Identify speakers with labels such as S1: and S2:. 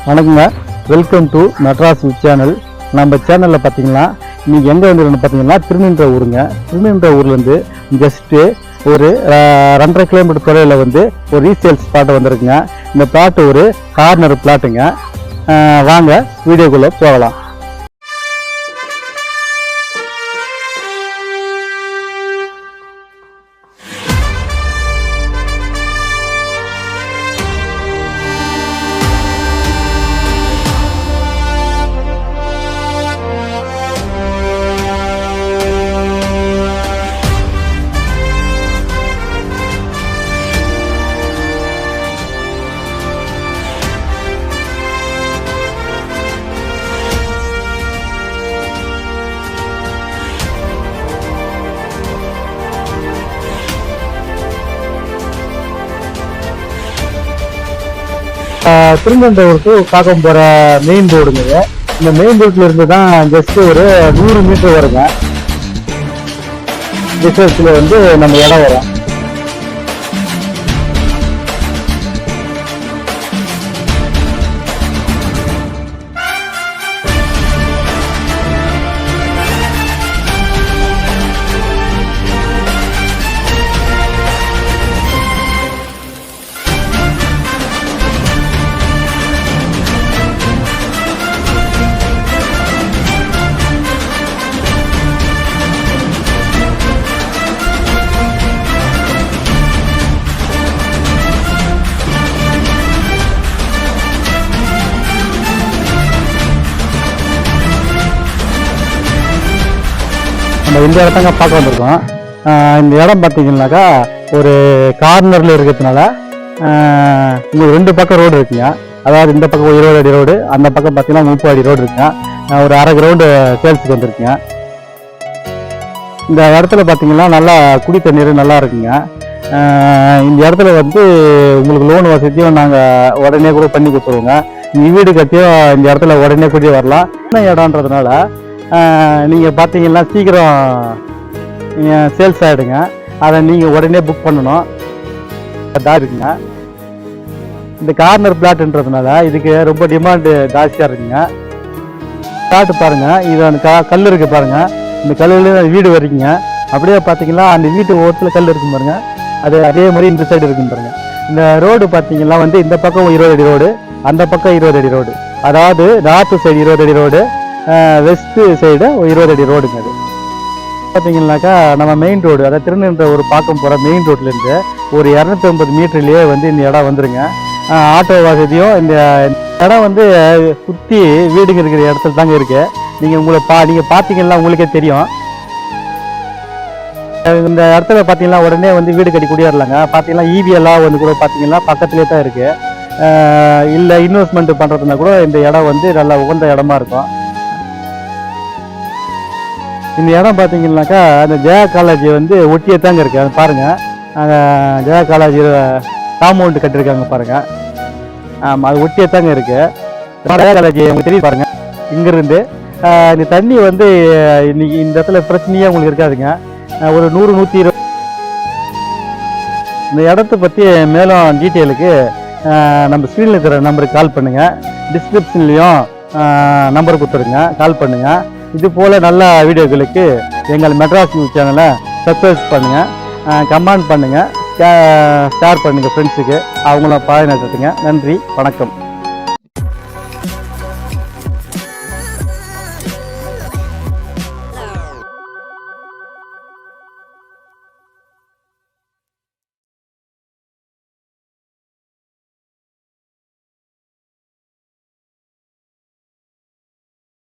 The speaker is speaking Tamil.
S1: வணக்கங்க. Welcome to Madras channel. நம்ம சேனலில் பார்த்தீங்கன்னா நீங்கள் எங்கே வந்து பார்த்தீங்கன்னா திருநின்ற ஊருங்க. திருநின்ற ஊர்லேருந்து ஜஸ்ட்டு ஒரு 2.5 கிலோமீட்டர் தொலைவில் வந்து ஒரு ரீசேல் ஸ்பாட் வந்திருக்குங்க. இந்த பிளாட் ஒரு கார்னர் பிளாட்டுங்க. வாங்க வீடியோக்குள்ளே போகலாம். திருநெல்வேலிக்கு பார்க்க போகிற மெயின் ரோடுங்க. இந்த மெயின் ரோட்ல இருந்து தான் ஜஸ்ட் ஒரு 100 மீட்டர் வருங்க. டிஸ்டன்ஸ்ல வந்து நம்ம இடம் வரும். நம்ம இந்த இடத்தாங்க பார்க்க வந்திருக்கோம். இந்த இடம் பார்த்தீங்கன்னாக்கா ஒரு கார்னரில் இருக்கிறதுனால உங்களுக்கு 2 பக்கம் ரோடு இருக்குங்க. அதாவது இந்த பக்கம் 20 அடி ரோடு, அந்த பக்கம் பார்த்தீங்கன்னா 30 அடி ரோடு இருக்குங்க. ஒரு அரை கிரவுண்டு சேல்ஸுக்கு வந்திருக்குங்க. இந்த இடத்துல பார்த்தீங்கன்னா நல்லா குடி தண்ணீர் நல்லா இருக்குங்க. இந்த இடத்துல வந்து உங்களுக்கு லோன் வசதியும் நாங்கள் உடனே கூட பண்ணி கொடுத்துருவோங்க. நீங்கள் வீடு கட்டியும் இந்த இடத்துல உடனே கூட்டி வரலாம். என்ன இடம்ன்றதுனால நீங்கள் பார்த்தீங்கன்னா சீக்கிரம் சேல்ஸ் ஆகிடுங்க. அதை நீங்கள் உடனே புக் பண்ணணும். அதான் இருக்குங்க. இந்த கார்னர் பிளாட்ன்றதுனால இதுக்கு ரொம்ப டிமாண்டு ஜாஸ்தியாக இருக்குங்க. பிளாட்டு பாருங்கள், இது அந்த கல் இருக்குது பாருங்கள். இந்த கல்லில் வீடு வரைக்குங்க. அப்படியே பார்த்தீங்கன்னா அந்த வீட்டு ஓரத்தில் கல் இருக்கும் பாருங்கள். அது அதே மாதிரி இந்த சைடு இருக்கும் பாருங்கள். இந்த ரோடு பார்த்தீங்கன்னா வந்து இந்த பக்கம் 20 அடி ரோடு, அந்த பக்கம் 20 அடி ரோடு. அதாவது நார்த்து சைடு 20 அடி ரோடு, வெஸ்ட்டு சைடு 20 அடி ரோடுங்க. அது பார்த்தீங்கன்னாக்கா நம்ம மெயின் ரோடு, அதாவது திருநின்ற ஒரு பார்க்க போகிற மெயின் ரோட்லேருந்து ஒரு 250 மீட்டர்லேயே வந்து இந்த இடம் வந்துருங்க. ஆட்டோ வசதியும் இந்த இடம் வந்து சுற்றி வீடுங்க இருக்கிற இடத்துல தாங்க இருக்குது. நீங்கள் பார்த்தீங்கன்னா உங்களுக்கே தெரியும். இந்த இடத்துல பார்த்தீங்கன்னா உடனே வந்து வீடு கட்டி குடியேறலாங்க. பார்த்தீங்கன்னா ஈவியெல்லாம் வந்து கூட பார்த்தீங்கன்னா பக்கத்துலேயே தான் இருக்குது. இல்லை இன்வெஸ்ட்மெண்ட் பண்ணுறதுனா கூட இந்த இடம் வந்து நல்லா உகந்த இடமா இருக்கும். இந்த இடம் பார்த்தீங்கன்னாக்கா அந்த ஜெயா காலேஜ் வந்து ஒட்டியே தாங்க இருக்குது. அது பாருங்கள், அந்த ஜெயா காலேஜ் காம்பவுண்டு கட்டியிருக்காங்க பாருங்கள். ஆமாம், அது ஒட்டியே தாங்க இருக்குது. ஜெயா காலேஜ் உங்களுக்கு தெரியும் பாருங்கள். இங்கேருந்து இந்த தண்ணி வந்து இன்னைக்கு இந்த இடத்துல பிரச்சனையே உங்களுக்கு இருக்காதுங்க. ஒரு 100-120. இந்த இடத்த பற்றி மேலும் டீட்டெயிலுக்கு நம்ம ஸ்க்ரீனில் இருக்கிற நம்பருக்கு கால் பண்ணுங்கள். டிஸ்கிரிப்ஷன்லேயும் நம்பர் கொடுத்துருங்க, கால் பண்ணுங்கள். இது போல் நல்ல வீடியோக்களுக்கு எங்கள் மெட்ராஸ் நியூஸ் சேனலை சப்ஸ்கிரைப் பண்ணுங்கள், கமெண்ட் பண்ணுங்கள், ஷேர் பண்ணுங்கள் ஃப்ரெண்ட்ஸுக்கு. அவங்கள பயன்படுத்துங்க. நன்றி, வணக்கம்.